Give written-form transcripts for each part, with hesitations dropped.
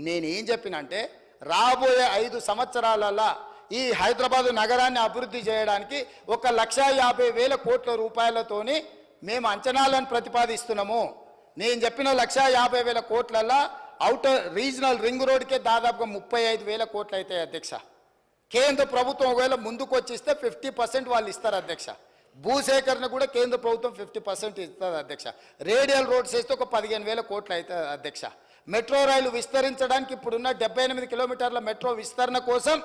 నేనేం చెప్పినంటే రాబోయే 5 సంవత్సరాలలో ఈ హైదరాబాదు నగరాన్ని అభివృద్ధి చేయడానికి 1,50,000 కోట్ల రూపాయలతోని మేము అంచనాలను ప్రతిపాదిస్తున్నాము. నేను చెప్పిన 1,50,000 కోట్లలో అవుటర్ రీజనల్ రింగ్ రోడ్కే దాదాపుగా 35,000 కోట్లు అవుతాయి అధ్యక్ష. కేంద్ర ప్రభుత్వం ఒకవేళ ముందుకు వచ్చిస్తే 50% వాళ్ళు ఇస్తారు అధ్యక్ష. భూసేకరణ కూడా కేంద్ర ప్రభుత్వం 50% ఇస్తుంది అధ్యక్ష. రేడియల్ రోడ్స్ వేస్తే ఒక 15,000 కోట్లు అవుతుంది అధ్యక్ష. మెట్రో రైలు విస్తరించడానికి ఇప్పుడున్న 78 కిలోమీటర్ల మెట్రో విస్తరణ కోసం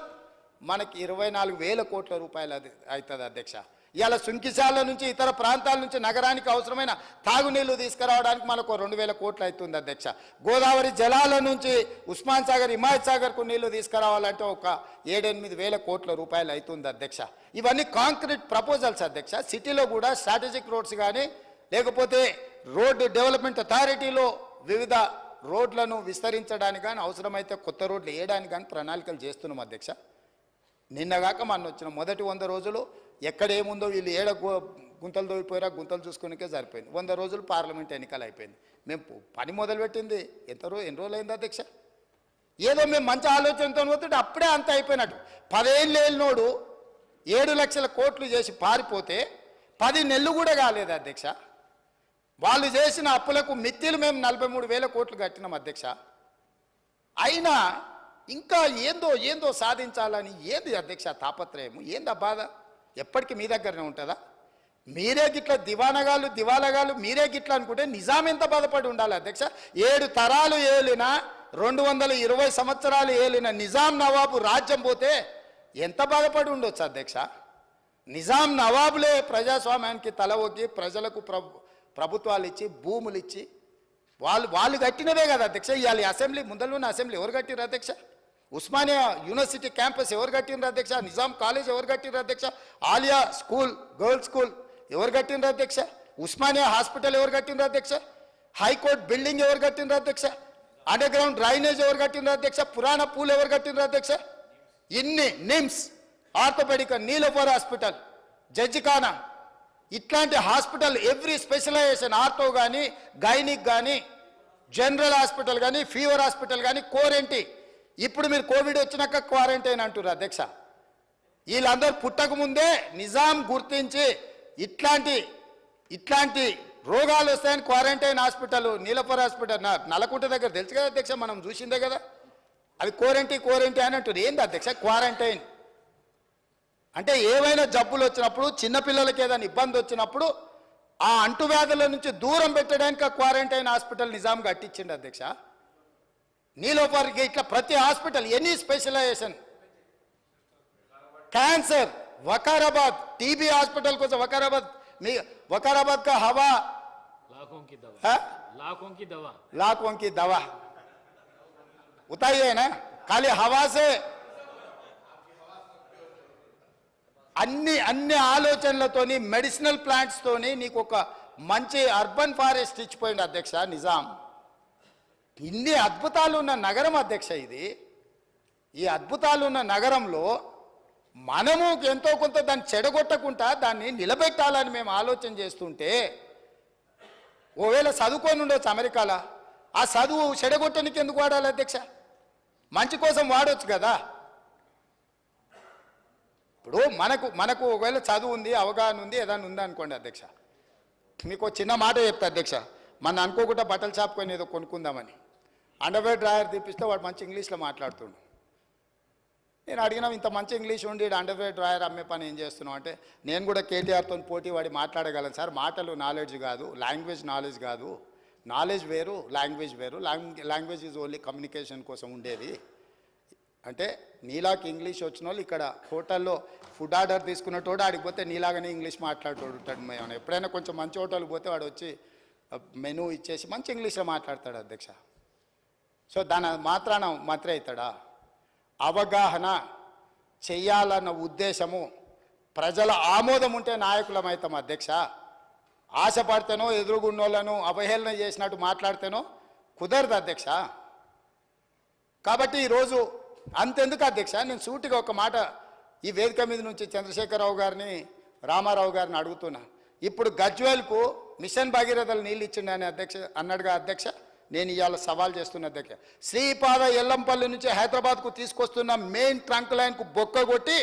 మనకి 24,000 కోట్ల రూపాయలు అవుతుంది అధ్యక్ష. ఇవాళ సుంకిశాల నుంచి ఇతర ప్రాంతాల నుంచి నగరానికి అవసరమైన తాగునీళ్లు తీసుకురావడానికి మనకు 2,000 కోట్లు అవుతుంది అధ్యక్ష. గోదావరి జలాల నుంచి ఉస్మాన్ సాగర్ హిమాయత్ సాగర్కు నీళ్లు తీసుకురావాలంటే ఒక 7-8,000 కోట్ల రూపాయలు అవుతుంది అధ్యక్ష. ఇవన్నీ కాంక్రీట్ ప్రపోజల్స్ అధ్యక్ష. సిటీలో కూడా స్ట్రాటజిక్ రోడ్స్ కానీ లేకపోతే రోడ్ డెవలప్మెంట్ అథారిటీలో వివిధ రోడ్లను విస్తరించడానికి కానీ అవసరమైతే కొత్త రోడ్లు వేయడానికి కానీ ప్రణాళికలు చేస్తున్నాం అధ్యక్ష. నిన్నగాక మొన్న వచ్చిన మొదటి 100 రోజులు ఎక్కడేముందో వీళ్ళు గుంతలు దోయిపోయారా గుంతలు చూసుకునికే సరిపోయింది. 100 రోజులు పార్లమెంట్ ఎన్నికలు అయిపోయింది. మేము పని మొదలుపెట్టింది ఎన్ని రోజులు అయింది అధ్యక్ష? ఏదో మేము మంచి ఆలోచనతో పోతుంటే అప్పుడే అంత అయిపోయినట్టు. 10 ఏళ్ళు ఏళ్ళనోడు 7 లక్షల కోట్లు చేసి పారిపోతే 10 నెలలు కూడా కాలేదు అధ్యక్ష. వాళ్ళు చేసిన అప్పులకు మిత్తిలు మేము 43,000 కోట్లు కట్టినాం అధ్యక్ష. అయినా ఇంకా ఏందో సాధించాలని ఏంది అధ్యక్ష తాపత్రయము? ఏందా బాధ? ఎప్పటికీ మీ దగ్గరనే ఉంటుందా? మీరే గిట్ల దివాలగాలు మీరే గిట్ల అనుకుంటే నిజాం ఎంత బాధపడి ఉండాలి అధ్యక్ష? 7 తరాలు ఏలిన 220 సంవత్సరాలు ఏలిన నిజాం నవాబు రాజ్యం పోతే ఎంత బాధపడి ఉండొచ్చు అధ్యక్ష? నిజాం నవాబులే ప్రజాస్వామ్యానికి తల ఒగ్గి ప్రజలకు ప్రభుత్వాలు ఇచ్చి భూములు ఇచ్చి వాళ్ళు కట్టినవే కదా అధ్యక్ష. ఇవాళ అసెంబ్లీ ముందరలోనే అసెంబ్లీ ఎవరు కట్టిరు అధ్యక్ష? ఉస్మానియా యూనివర్సిటీ క్యాంపస్ ఎవరు కట్టినరు అధ్యక్ష? నిజాం కాలేజ్ ఎవరు కట్టినరు అధ్యక్ష? ఆలియా స్కూల్ గర్ల్స్ స్కూల్ ఎవరు కట్టినరు అధ్యక్ష? ఉస్మానియా హాస్పిటల్ ఎవరు కట్టినరు అధ్యక్ష? హైకోర్టు బిల్డింగ్ ఎవరు కట్టినరు అధ్యక్ష? అండర్ గ్రౌండ్ డ్రైనేజ్ ఎవరు కట్టినరు అధ్యక్ష? పురాణ పూల్ ఎవరు కట్టినరు అధ్యక్ష? ఇన్ని నిమ్స్, ఆర్థోపెడిక్, నీలోఫర్ హాస్పిటల్, జడ్జిఖానా, ఇట్లాంటి హాస్పిటల్ ఎవ్రీ స్పెషలైజేషన్ ఆర్థో కానీ గైనిక్ కానీ జనరల్ హాస్పిటల్ కానీ ఫీవర్ హాస్పిటల్ కానీ కోరెంటీ. ఇప్పుడు మీరు కోవిడ్ వచ్చినాక క్వారంటైన్ అంటారు అధ్యక్ష. వీళ్ళందరూ పుట్టకముందే నిజాం గుర్తించి ఇట్లాంటి రోగాలు వస్తాయని quarantine hospital Niloufer hospital Nallakunta దగ్గర తెలుసు కదా అధ్యక్ష, మనం చూసిందే కదా. అది కోరెంటీ అని అంటారు. ఏంది అధ్యక్ష క్వారంటైన్ అంటే? ఏవైనా జబ్బులు వచ్చినప్పుడు చిన్నపిల్లలకి ఏదైనా ఇబ్బంది వచ్చినప్పుడు ఆ అంటువ్యాధుల నుంచి దూరం పెట్టడానికి క్వారంటైన్ హాస్పిటల్ నిజాం కట్టించిండు అధ్యక్ష. నీలోఫర్ ఇట్లా ప్రతి hospital any specialisation. Cancer Vikarabad TB hospital కోసం वकाराबाद का हवा लाखों की दवा उताई है ना, खाली हवा से అన్ని ఆలోచనలతోని మెడిసినల్ ప్లాంట్స్ తోని నీకు ఒక మంచి అర్బన్ ఫారెస్ట్ ఇచ్చిపోయింది అధ్యక్ష నిజాం. ఇన్ని అద్భుతాలు ఉన్న నగరం అధ్యక్ష ఇది. ఈ అద్భుతాలు ఉన్న నగరంలో మనము ఎంతో కొంత దాన్ని చెడగొట్టకుండా దాన్ని నిలబెట్టాలని మేము ఆలోచన చేస్తుంటే, ఓవేళ చదువుకొని ఉండొచ్చు అమెరికాలో, ఆ చదువు చెడగొట్టడానికి ఎందుకు వాడాలి అధ్యక్ష? మంచి కోసం వాడవచ్చు కదా. ఇప్పుడు మనకు ఒకవేళ చదువు ఉంది, అవగాహన ఉంది, ఏదైనా ఉంది అనుకోండి అధ్యక్ష, మీకు చిన్న మాట చెప్తా అధ్యక్ష. మన అనుకోకుండా బట్టల షాప్ కొని ఏదో కొనుక్కుందామని అండర్వేర్ డ్రాయర్ తీపిస్తే వాడు మంచి ఇంగ్లీష్లో మాట్లాడుతుండు. నేను అడిగినా, ఇంత మంచి ఇంగ్లీష్ ఉండి అండర్వేర్ డ్రాయర్ అమ్మే పని ఏం చేస్తున్నావు అంటే, నేను కూడా కేటీఆర్తో పోటీ వాడి మాట్లాడగలను సార్. మాటలు నాలెడ్జ్ కాదు, లాంగ్వేజ్ నాలెడ్జ్ కాదు. నాలెడ్జ్ వేరు, లాంగ్వేజ్ వేరు. లాంగ్వేజ్ ఈజ్ ఓన్లీ కమ్యూనికేషన్ కోసం ఉండేది. అంటే నీలాకి ఇంగ్లీష్ వచ్చిన వాళ్ళు ఇక్కడ హోటల్లో ఫుడ్ ఆర్డర్ తీసుకున్నట్టు ఆడిపోతే నీలాగానే ఇంగ్లీష్ మాట్లాడుతుంటాడు. మేము ఎప్పుడైనా కొంచెం మంచి హోటల్కి పోతే వాడు వచ్చి మెనూ ఇచ్చేసి మంచి ఇంగ్లీష్లో మాట్లాడతాడు అధ్యక్ష. సో దాని మాత్రాన మంత్రి అవుతాడా? అవగాహన చెయ్యాలన్న ఉద్దేశము, ప్రజల ఆమోదం ఉంటే నాయకులం అవుతాం అధ్యక్ష. ఆశపడితేనో ఎదురుగున్నోళ్ళను అవహేళన చేసినట్టు మాట్లాడితేనో కుదరదు అధ్యక్ష. కాబట్టి ఈరోజు అంతెందుకు అధ్యక్ష, నేను సూటిగా ఒక మాట ఈ వేదిక మీద నుంచి చంద్రశేఖరరావు గారిని, రామారావు గారిని అడుగుతున్నా. ఇప్పుడు గజ్వేల్కు మిషన్ భగీరథలు నీళ్ళు ఇచ్చిండని అధ్యక్ష అన్నాడుగా అధ్యక్ష నేను ఇవాళ సవాల్ చేస్తున్న అధ్యక్ష, శ్రీపాద ఎల్లంపల్లి నుంచి హైదరాబాద్కు తీసుకొస్తున్న మెయిన్ ట్రంక్ లైన్కు బొక్క కొట్టి